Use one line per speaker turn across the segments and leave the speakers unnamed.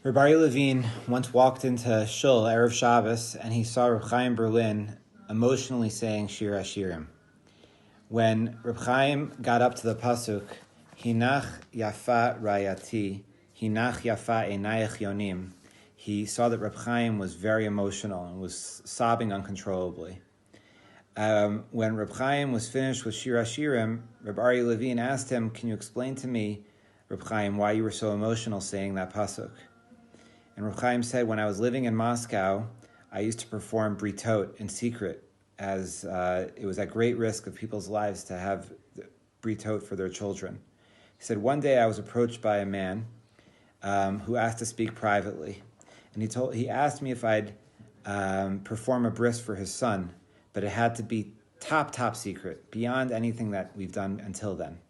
Rabbi Levine once walked into Shul, Erev Shabbos, and he saw Reb Chaim Berlin emotionally saying Shir Hashirim. When Reb Chaim got up to the pasuk, Hinach Yafa Rayati, Hinach Yafa Einayach Yonim, he saw that Reb Chaim was very emotional and was sobbing uncontrollably. When Reb Chaim was finished with Shir Hashirim, Reb Aryeh Levine asked him, "Can you explain to me, Reb Chaim, why you were so emotional saying that pasuk?" And Reb Chaim said, "When I was living in Moscow, I used to perform britot in secret, as it was at great risk of people's lives to have britot for their children." He said, "One day I was approached by a man who asked to speak privately, and he asked me if I'd perform a bris for his son, but it had to be top secret, beyond anything that we've done until then."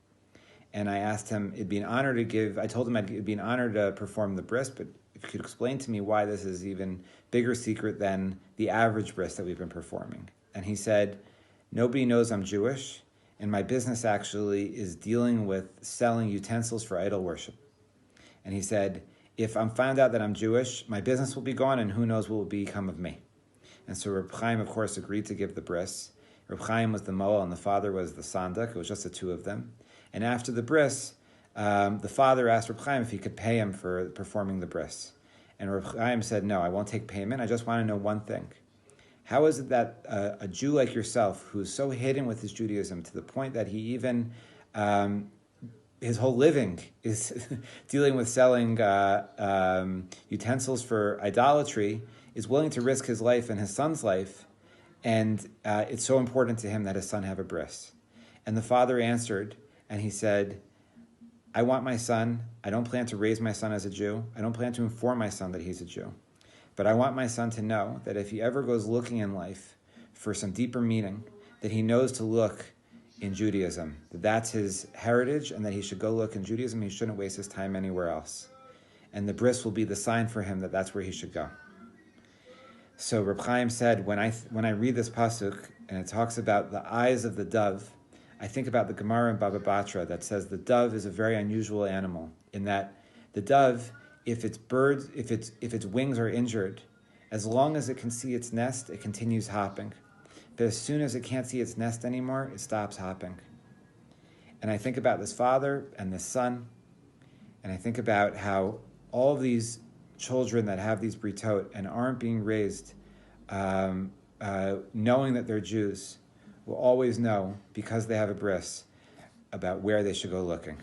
And I asked him, it'd be an honor to give, I told him it'd be an honor to perform the bris, but if you could explain to me why this is even bigger secret than the average bris that we've been performing. And he said, "Nobody knows I'm Jewish, and my business actually is dealing with selling utensils for idol worship." And he said, "If I'm found out that I'm Jewish, my business will be gone, and who knows what will become of me." And so Reb Chaim, of course, agreed to give the bris. Reb Chaim was the moel, and the father was the sandak. It was just the two of them. And after the bris, the father asked Reb Chaim if he could pay him for performing the bris. And Reb Chaim said, "No, I won't take payment. I just want to know one thing. How is it that a Jew like yourself, who is so hidden with his Judaism to the point that he even, his whole living is dealing with selling utensils for idolatry, is willing to risk his life and his son's life, and it's so important to him that his son have a bris?" And the father answered, and he said, "I want my son. I don't plan to raise my son as a Jew. I don't plan to inform my son that he's a Jew. But I want my son to know that if he ever goes looking in life for some deeper meaning, that he knows to look in Judaism, that that's his heritage, and that he should go look in Judaism. He shouldn't waste his time anywhere else. And the bris will be the sign for him that that's where he should go." So Reb Chaim said, when I read this pasuk, and it talks about the eyes of the dove, I think about the Gemara in Baba Batra that says the dove is a very unusual animal, in that the dove, if its wings are injured, as long as it can see its nest, it continues hopping. But as soon as it can't see its nest anymore, it stops hopping. And I think about this father and this son, and I think about how all of these children that have these britot and aren't being raised knowing that they're Jews will always know, because they have a bris, about where they should go looking.